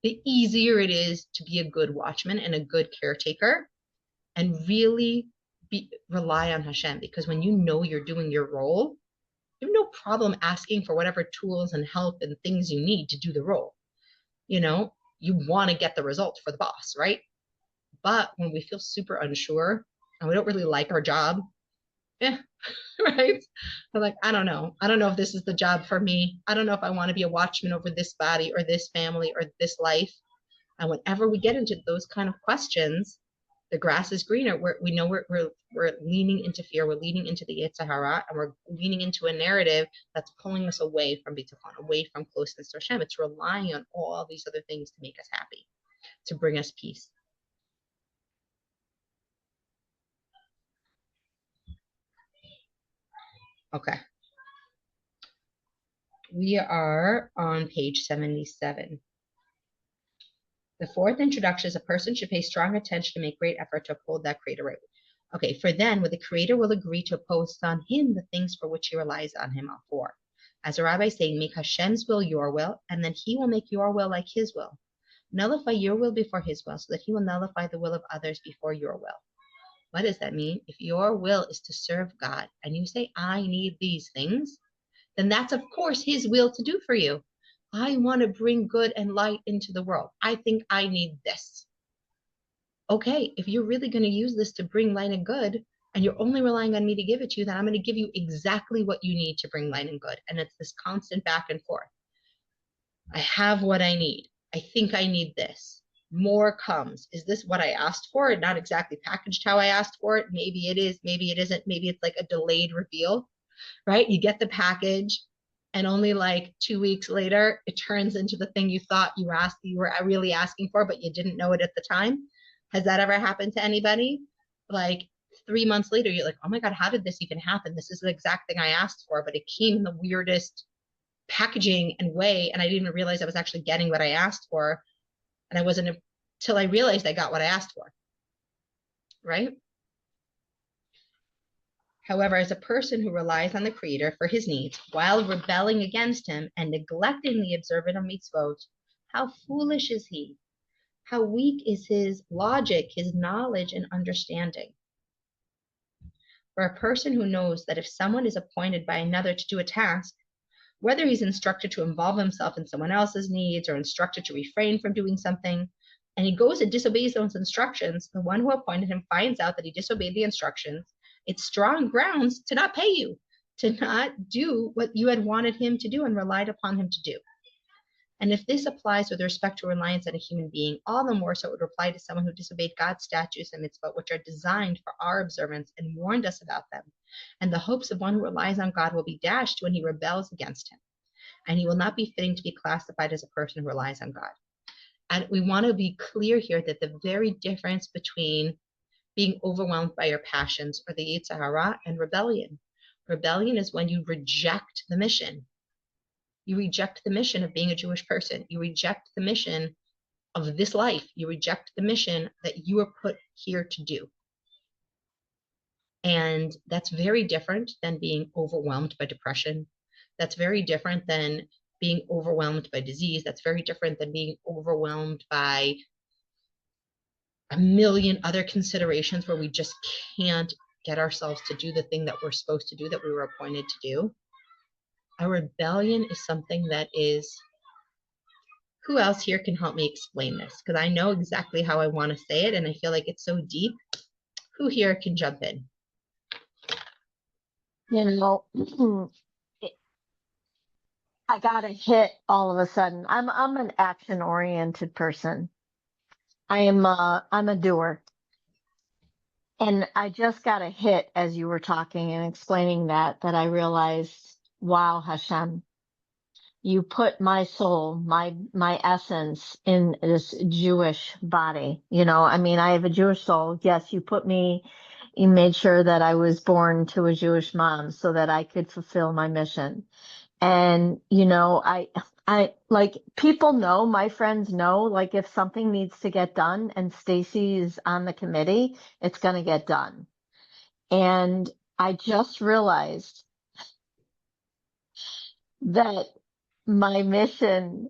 Speaker 2: the easier it is to be a good watchman and a good caretaker and really rely on Hashem. Because when you know you're doing your role, you have no problem asking for whatever tools and help and things you need to do the role. You know, you want to get the result for the boss, right? But when we feel super unsure and we don't really like our job, right? We're like, I don't know if this is the job for me. I don't know if I want to be a watchman over this body or this family or this life. And whenever we get into those kind of questions, the grass is greener. We know we're leaning into fear. We're leaning into the Yetzer Hara, and we're leaning into a narrative that's pulling us away from Bitachon, away from closeness to Hashem. It's relying on all these other things to make us happy, to bring us peace. Okay. We are on page 77. The fourth introduction is a person should pay strong attention and make great effort to uphold that Creator right. Okay, for then, when the Creator will agree to impose on him the things for which he relies on him for. As the rabbi is saying, make Hashem's will your will, and then he will make your will like his will. Nullify your will before his will, so that he will nullify the will of others before your will. What does that mean? If your will is to serve God, and you say, I need these things, then that's, of course, his will to do for you. I want to bring good and light into the world. I think I need this. okay, if you're really going to use this to bring light and good, and you're only relying on me to give it to you, then I'm going to give you exactly what you need to bring light and good. And it's this constant back and forth. I have what I need. I think I need this. More comes. Is this what I asked for? Not exactly packaged how I asked for it. Maybe it is, maybe it isn't. Maybe it's like a delayed reveal, right? You get the package, and only like 2 weeks later, it turns into the thing you thought you were really asking for, but you didn't know it at the time. Has that ever happened to anybody? Like 3 months later, you're like, oh my God, how did this even happen? This is the exact thing I asked for, but it came in the weirdest packaging and way, and I didn't even realize I was actually getting what I asked for. And I wasn't until I realized I got what I asked for, right? However, as a person who relies on the Creator for his needs while rebelling against him and neglecting the observance of mitzvot, how foolish is he? How weak is his logic, his knowledge, and understanding? For a person who knows that if someone is appointed by another to do a task, whether he's instructed to involve himself in someone else's needs or instructed to refrain from doing something, and he goes and disobeys those instructions, the one who appointed him finds out that he disobeyed the instructions, it's strong grounds to not pay you, to not do what you had wanted him to do and relied upon him to do. And if this applies with respect to reliance on a human being, all the more so it would apply to someone who disobeyed God's statutes and mitzvot, which are designed for our observance, and warned us about them. And the hopes of one who relies on God will be dashed when he rebels against him. And he will not be fitting to be classified as a person who relies on God. And we want to be clear here that the very difference between being overwhelmed by your passions or the Yetzer Hara and rebellion. Rebellion is when you reject the mission. You reject the mission of being a Jewish person. You reject the mission of this life. You reject the mission that you were put here to do. And that's very different than being overwhelmed by depression. That's very different than being overwhelmed by disease. That's very different than being overwhelmed by a million other considerations where we just can't get ourselves to do the thing that we're supposed to do, that we were appointed to do. A rebellion is something that is, who else here can help me explain this? Because I know exactly how I want to say it, and I feel like it's so deep. Who here can jump in?
Speaker 5: You know, I got a hit all of a sudden. I'm an action oriented person. I'm a doer. And I just got a hit as you were talking and explaining that I realized, wow, Hashem, you put my soul, my essence in this Jewish body. You know, I mean, I have a Jewish soul. Yes, you made sure that I was born to a Jewish mom so that I could fulfill my mission. And, you know, I like people know, my friends know, like if something needs to get done and Stacy is on the committee, it's going to get done. And I just realized that my mission,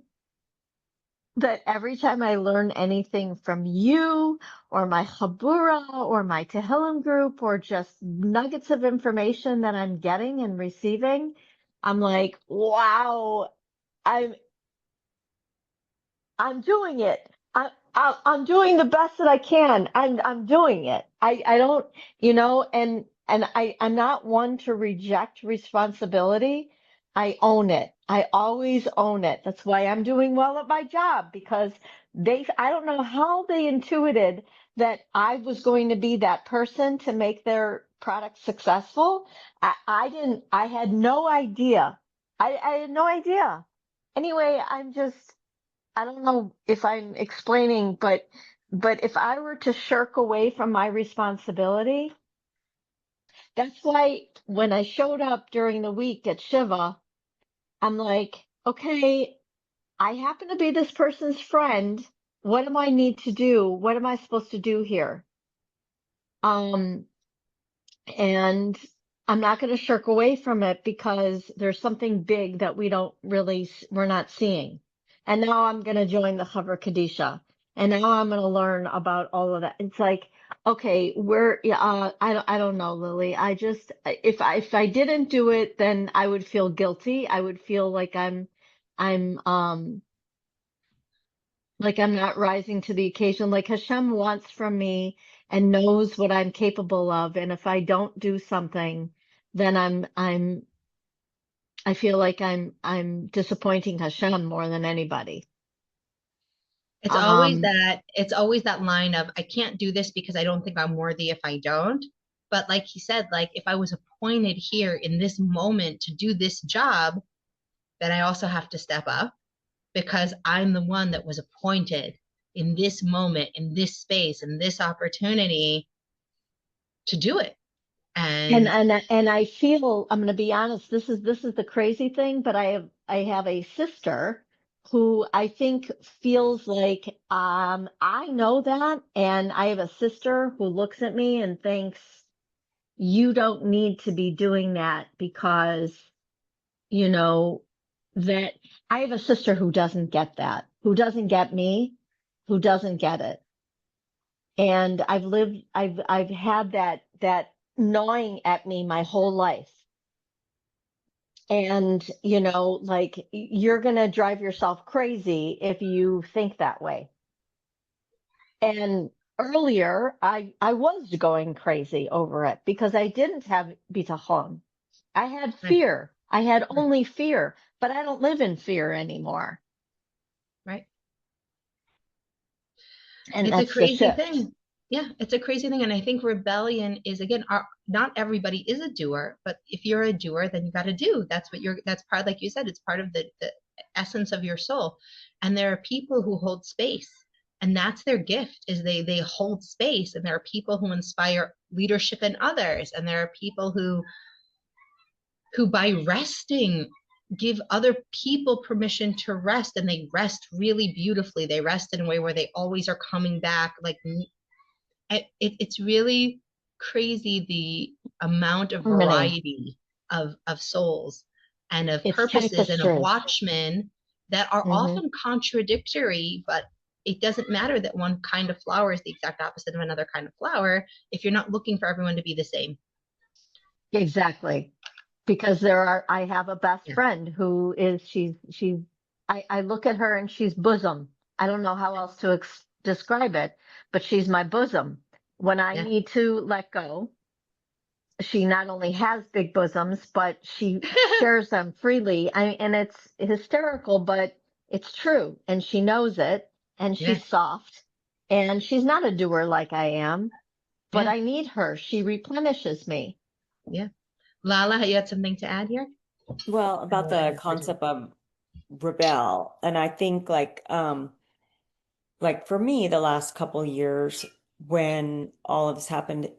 Speaker 5: that every time I learn anything from you or my Chabura or my Tehillim group or just nuggets of information that I'm getting and receiving, I'm like, wow, I'm doing it. I'm doing the best that I can. I'm doing it. I don't, you know, and I'm not one to reject responsibility. I own it. I always own it. That's why I'm doing well at my job, because I don't know how they intuited that I was going to be that person to make their product successful. I had no idea. I had no idea. Anyway, I don't know if I'm explaining, but if I were to shirk away from my responsibility, that's why when I showed up during the week at Shiva, I'm like, okay, I happen to be this person's friend. What do I need to do? What am I supposed to do here? Um, and I'm not going to shirk away from it because there's something big that we're not seeing. And now I'm going to join the Chaver Kadisha. And now I'm going to learn about all of that. It's like, okay, I don't know, Lily. If I didn't do it, then I would feel guilty. I would feel like I'm Like I'm not rising to the occasion. Like Hashem wants from me and knows what I'm capable of. And if I don't do something, then I feel like I'm disappointing Hashem more than anybody. Um,
Speaker 2: It's always that line of I can't do this because I don't think I'm worthy if I don't. But like he said, like if I was appointed here in this moment to do this job, then I also have to step up because I'm the one that was appointed in this moment, in this space, in this opportunity to do it.
Speaker 5: and
Speaker 2: And
Speaker 5: and I feel I'm going to be honest. This is the crazy thing, but I have a sister who I think feels like I know that, and I have a sister who looks at me and thinks you don't need to be doing that because you know that I have a sister who doesn't get that, who doesn't get me, who doesn't get it. And I've had that gnawing at me my whole life. And, like you're going to drive yourself crazy if you think that way. And earlier, I was going crazy over it because I didn't have bitachon. I had
Speaker 2: right,
Speaker 5: fear. I had
Speaker 2: right,
Speaker 5: only fear, but I don't live in fear anymore.
Speaker 2: right.
Speaker 5: And
Speaker 2: It's a
Speaker 5: that's the
Speaker 2: crazy
Speaker 5: shift.
Speaker 2: thing. Yeah, it's a crazy thing. And I think rebellion is again, not everybody is a doer, but if you're a doer, then you got to do. That's part, like you said, it's part of the essence of your soul. And there are people who hold space. And that's their gift is they hold space. And there are people who inspire leadership in others. And there are people who by resting give other people permission to rest and they rest really beautifully. They rest in a way where they always are coming back like it's really crazy the amount of
Speaker 5: Harmony.
Speaker 2: variety of souls and of
Speaker 5: It's
Speaker 2: purposes and of
Speaker 5: tapestry.
Speaker 2: watchmen that are
Speaker 5: Hmm.
Speaker 2: often contradictory, but it doesn't matter that one kind of flower is the exact opposite of another kind of flower if you're not looking for everyone to be the same.
Speaker 5: Exactly. Because I have a best
Speaker 2: Yeah,
Speaker 5: friend who is, I look at her and she's bosom. I don't know how else to describe it, but she's my bosom. When I
Speaker 2: yeah.
Speaker 5: need to let go, she not only has big bosoms, but she shares them freely. And it's hysterical, but it's true. And she knows it. And
Speaker 2: Yeah,
Speaker 5: she's soft. And she's not a doer like I am, but
Speaker 2: yeah,
Speaker 5: I need her. She replenishes me.
Speaker 2: yeah. Lala, you had something to add here?
Speaker 4: Well,
Speaker 2: I
Speaker 4: about
Speaker 2: don't want to
Speaker 4: the
Speaker 2: interrupt you.
Speaker 4: concept of rebel, and I think like for me, the last couple years when all of this happened,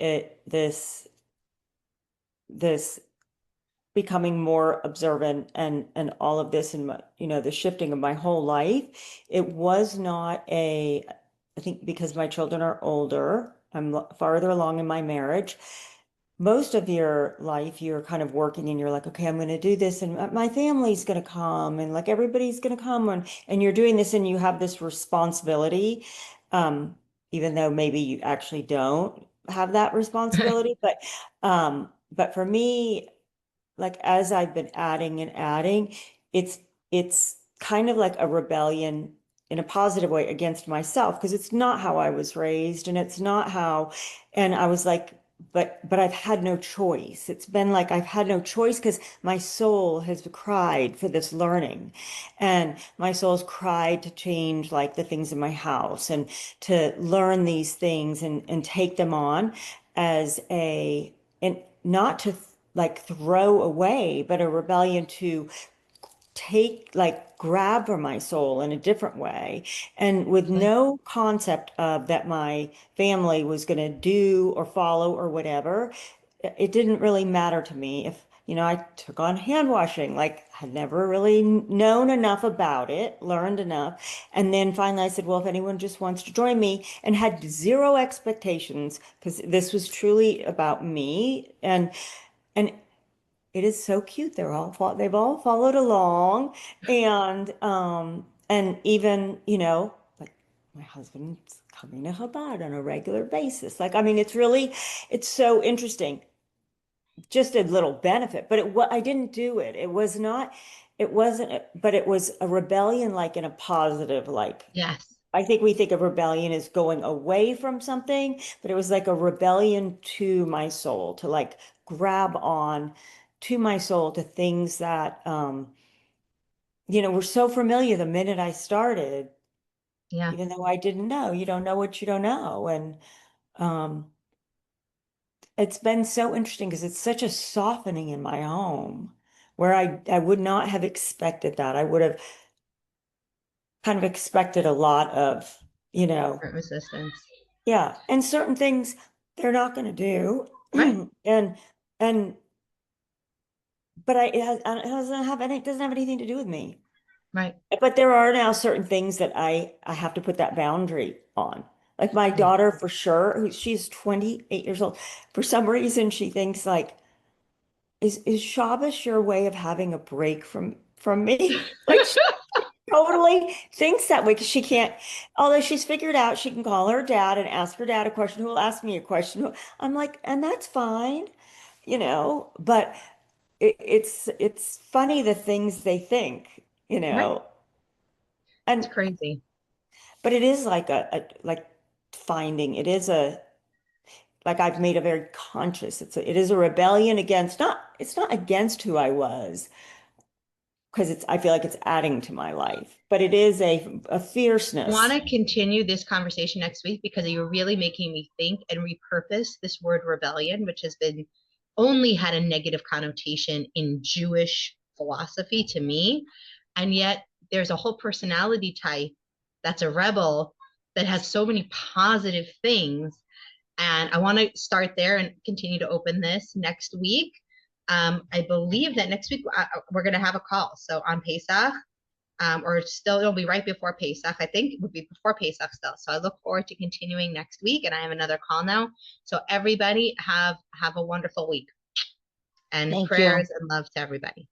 Speaker 4: this becoming more observant and all of this and my, the shifting of my whole life, it was not I think because my children are older, I'm farther along in my marriage. Most of your life, you're kind of working and you're like, okay, I'm going to do this and my family's going to come and like everybody's going to come and you're doing this and you have this responsibility, um, even though maybe you actually don't have that responsibility. But for me, like as I've been adding and adding, it's it's kind of like a rebellion in a positive way against myself because it's not how I was raised and it's not how, and I was like, but I've had no choice. It's been like I've had no choice because my soul has cried for this learning and my soul's cried to change like the things in my house and to learn these things and take them on as and not to like throw away, but a rebellion to take like grab for my soul in a different way and with no concept of that my family was going to do or follow or whatever. It didn't really matter to me if I took on hand washing, like had never really known enough about it, learned enough. And then finally I said, well, if anyone just wants to join me, and had zero expectations because this was truly about me. And it is so cute. They've all followed along, and even like my husband's coming to Chabad on a regular basis. Like I mean, it's so interesting. Just a little benefit, but I didn't do it. It wasn't, but it was a rebellion, like in a positive, like
Speaker 2: Yes.
Speaker 4: I think we think of rebellion as going away from something, but it was like a rebellion to my soul, to like grab on to my soul, to things that, were so familiar the minute I started,
Speaker 2: Yeah.
Speaker 4: even though I didn't know. You don't know what you don't know. And um, it's been so interesting because it's such a softening in my home where I would not have expected that. I would have kind of expected a lot of,
Speaker 2: Different resistance.
Speaker 4: yeah, and certain things they're not going to do.
Speaker 2: Right.
Speaker 4: And but it doesn't have anything to do with me.
Speaker 2: Right.
Speaker 4: But there are now certain things that I have to put that boundary on. Like my daughter, for sure, she's 28 years old. For some reason, she thinks like, is Shabbos your way of having a break from me? Like she totally thinks that way because she can't, although she's figured out she can call her dad and ask her dad a question who will ask me a question. I'm like, and that's fine, but it's funny the things they think,
Speaker 2: Right. It's
Speaker 4: and
Speaker 2: crazy.
Speaker 4: but it is like like finding it is a like I've made a very conscious, it is a rebellion against, it's not against who I was, because I feel like it's adding to my life, but it is a
Speaker 2: Want
Speaker 4: fierceness.
Speaker 2: to continue this conversation next week because you're really making me think and repurpose this word rebellion, which has been only had a negative connotation in Jewish philosophy to me. And yet there's a whole personality type that's a rebel that has so many positive things. And I want to start there and continue to open this next week. I believe that next week we're going to have a call. So on Pesach, or still it'll be right before Pesach. I think it would be before Pesach still. So I look forward to continuing next week, and I have another call now. So everybody have a wonderful week, and
Speaker 5: Thank you.
Speaker 2: prayers and love to everybody.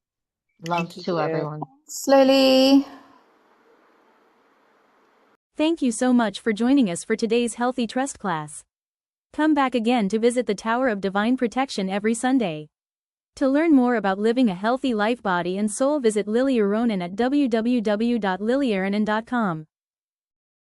Speaker 5: Love
Speaker 4: Thank
Speaker 5: to
Speaker 4: you.
Speaker 5: everyone.
Speaker 3: Slowly.
Speaker 1: Thank you so much for joining us for today's Healthy Trust class. Come back again to visit the Tower of Divine Protection every Sunday. To learn more about living a healthy life, body and soul, visit Lily Aronin at www.lilyaronin.com.